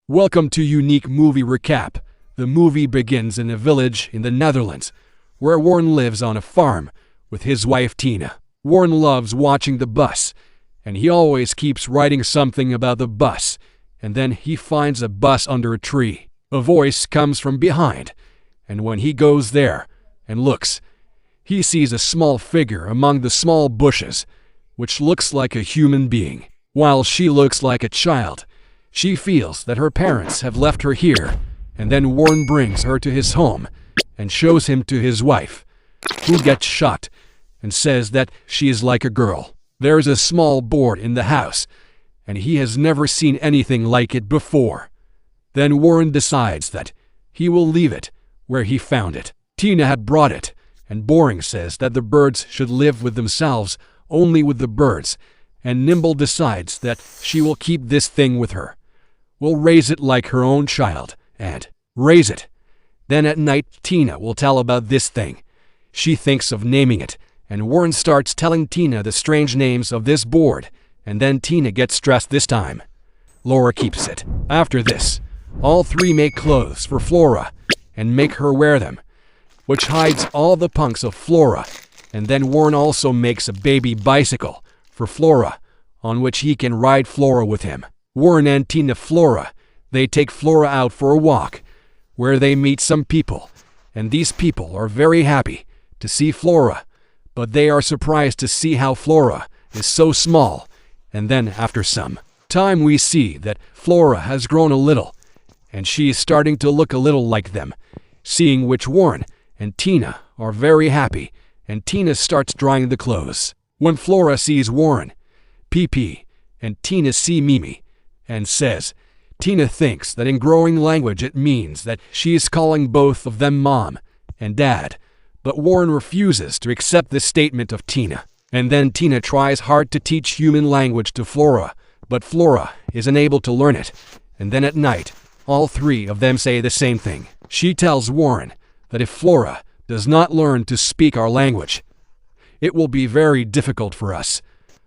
Welcome to Unique Movie Recap. The movie begins in a village in the Netherlands, where Warren lives on a farm with his wife Tina. Warren loves watching the bus, and he always keeps writing something about the bus, and then he finds a bus under a tree. A voice comes from behind, and when he goes there and looks, he sees a small figure among the small bushes, which looks like a human being. While she looks like a child, she feels that her parents have left her here, and then Warren brings her to his home and shows him to his wife, who gets shocked and says that she is like a girl. There's a small board in the house, and he has never seen anything like it before. Then Warren decides that he will leave it where he found it. Tina had brought it, and Boring says that the birds should live with themselves, only with the birds, and Nimble decides that she will keep this thing with her. Will raise it like her own child, and raise it. Then at night, Tina will tell about this thing. She thinks of naming it, and Warren starts telling Tina the strange names of this board, and then Tina gets stressed this time. Laura keeps it. After this, all three make clothes for Flora, and make her wear them, which hides all the punks of Flora, and then Warren also makes a baby bicycle for Flora, on which he can ride Flora with him. Warren and Tina Flora, they take Flora out for a walk, where they meet some people, and these people are very happy to see Flora, but they are surprised to see how Flora is so small, and then after some time we see that Flora has grown a little, and she is starting to look a little like them, seeing which Warren and Tina are very happy, and Tina starts drying the clothes. When Flora sees Warren, PP, and Tina see Mimi, and says, Tina thinks that in growing language it means that she is calling both of them mom and dad, but Warren refuses to accept this statement of Tina. And then Tina tries hard to teach human language to Flora, but Flora is unable to learn it. And then at night, all three of them say the same thing. She tells Warren that if Flora does not learn to speak our language, it will be very difficult for us.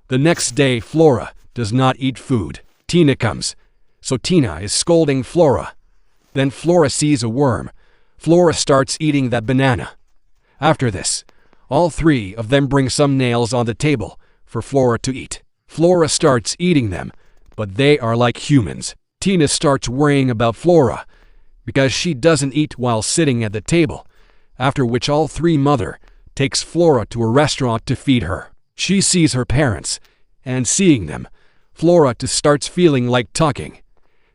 The next day, Flora does not eat food. Tina comes, so Tina is scolding Flora. Then Flora sees a worm. Flora starts eating that banana. After this, all three of them bring some nails on the table for Flora to eat. Flora starts eating them, but they are like humans. Tina starts worrying about Flora because she doesn't eat while sitting at the table, after which all three mother takes Flora to a restaurant to feed her. She sees her parents, and seeing them, Flora starts feeling like talking.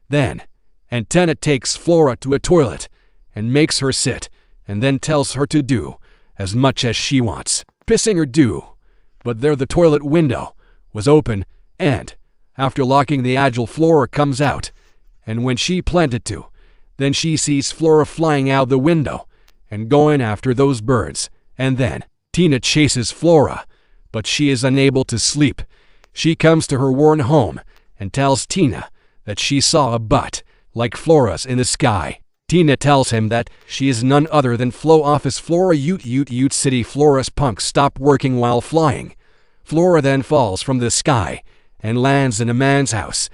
Then, Antenna takes Flora to a toilet and makes her sit, and then tells her to do as much as she wants. Pissing her do, but there the toilet window was open, and, after locking the agile, Flora comes out, and when she planted to, then she sees Flora flying out the window and going after those birds, and then Tina chases Flora, but she is unable to sleep. She comes to her Warren home and tells Tina that she saw a butt like Flora's in the sky. Tina tells him that she is none other than Flo Office Flora Ute City. Flora's punks stop working while flying. Flora then falls from the sky and lands in a man's house,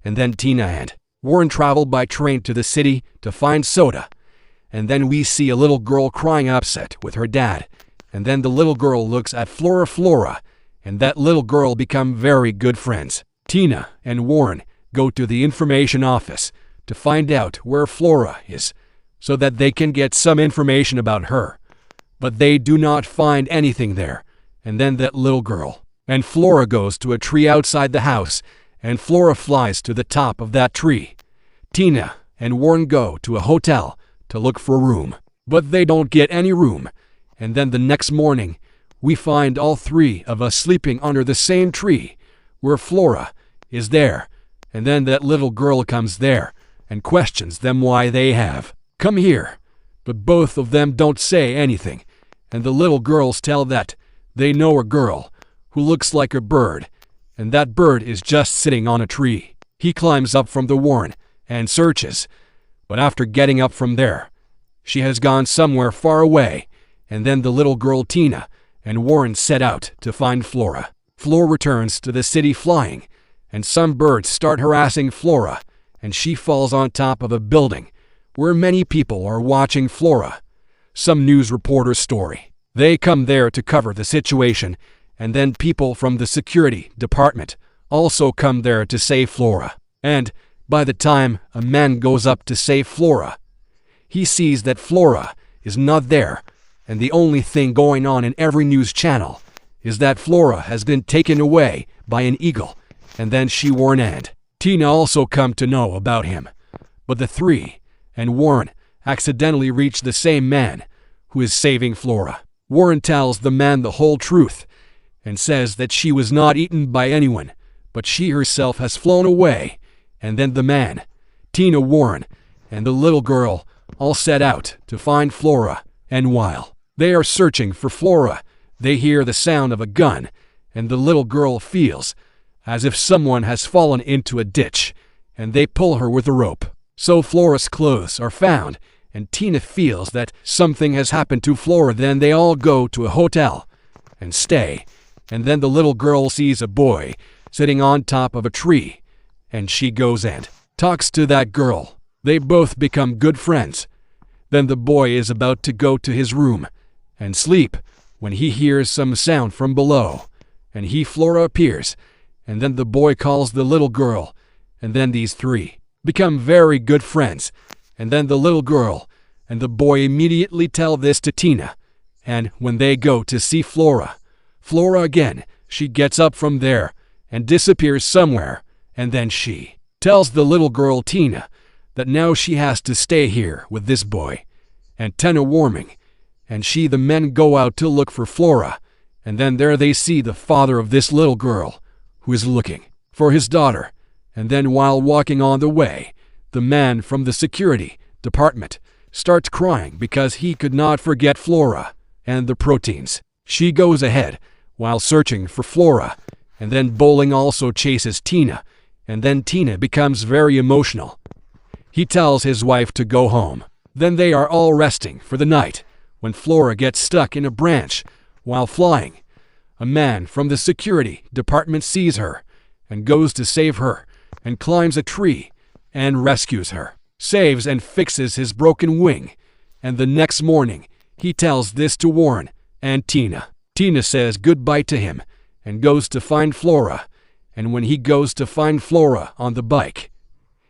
and then Tina and Warren travel by train to the city to find soda, and then we see a little girl crying upset with her dad, and then the little girl looks at Flora, and that little girl become very good friends. Tina and Warren go to the information office to find out where Flora is, so that they can get some information about her. But they do not find anything there, and then that little girl and Flora goes to a tree outside the house, and Flora flies to the top of that tree. Tina and Warren go to a hotel to look for a room, but they don't get any room, and then the next morning, we find all three of us sleeping under the same tree, where Flora is there, and then that little girl comes there and questions them why they have come here, but both of them don't say anything, and the little girls tell that they know a girl who looks like a bird, and that bird is just sitting on a tree. He climbs up from the Warren and searches, but after getting up from there, she has gone somewhere far away, and then the little girl Tina and Warren set out to find Flora. Flora returns to the city flying, and some birds start harassing Flora, and she falls on top of a building where many people are watching Flora. Some news reporter's story. They come there to cover the situation, and then people from the security department also come there to save Flora. And by the time a man goes up to save Flora, he sees that Flora is not there, and the only thing going on in every news channel is that Flora has been taken away by an eagle, and then she, Warren, and Tina also come to know about him. But the three and Warren accidentally reach the same man who is saving Flora. Warren tells the man the whole truth and says that she was not eaten by anyone, but she herself has flown away. And then the man, Tina, Warren, and the little girl all set out to find Flora. And while they are searching for Flora, they hear the sound of a gun, and the little girl feels as if someone has fallen into a ditch, and they pull her with a rope. So Flora's clothes are found, and Tina feels that something has happened to Flora. Then they all go to a hotel and stay, and then the little girl sees a boy sitting on top of a tree, and she goes and talks to that girl. They both become good friends. Then the boy is about to go to his room and sleep when he hears some sound from below, and Flora appears, and then the boy calls the little girl, and then these three become very good friends. And then the little girl and the boy immediately tell this to Tina, and when they go to see Flora again, she gets up from there and disappears somewhere, and then she tells the little girl Tina that now she has to stay here with this boy and Tina warming, and the men go out to look for Flora, and then there they see the father of this little girl who is looking for his daughter. And then while walking on the way, the man from the security department starts crying because he could not forget Flora and the proteins. She goes ahead while searching for Flora, and then Bowling also chases Tina, and then Tina becomes very emotional. He tells his wife to go home. Then they are all resting for the night when Flora gets stuck in a branch while flying. A man from the security department sees her and goes to save her and climbs a tree and rescues her, saves and fixes his broken wing. And the next morning, he tells this to Warren and Tina. Tina says goodbye to him and goes to find Flora. And when he goes to find Flora on the bike,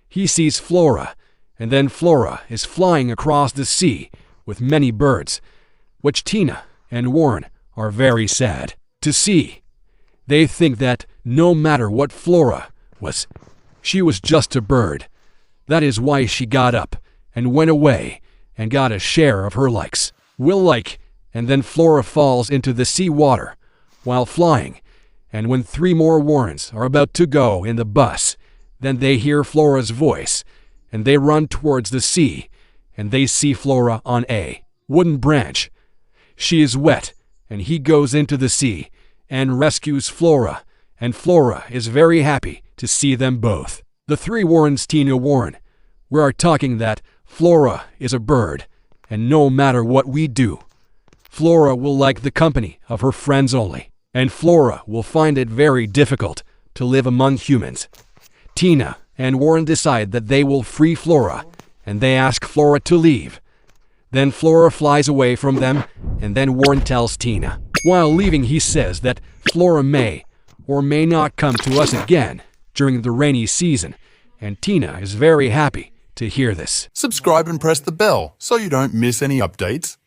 he sees Flora, and then Flora is flying across the sea with many birds, which Tina and Warren are very sad to see. They think that no matter what Flora was, she was just a bird. That is why she got up and went away and got a share of her will like, and then Flora falls into the sea water while flying. And when three more Warrens are about to go in the bus, then they hear Flora's voice, and they run towards the sea, and they see Flora on a wooden branch. She is wet, and he goes into the sea and rescues Flora, and Flora is very happy to see them both. The three Warrens, Tina, Warren, we are talking that Flora is a bird, and no matter what we do, Flora will like the company of her friends only, and Flora will find it very difficult to live among humans. Tina and Warren decide that they will free Flora, and they ask Flora to leave. Then Flora flies away from them, and then Warren tells Tina. While leaving, he says that Flora may or may not come to us again during the rainy season, and Tina is very happy to hear this. Subscribe and press the bell so you don't miss any updates.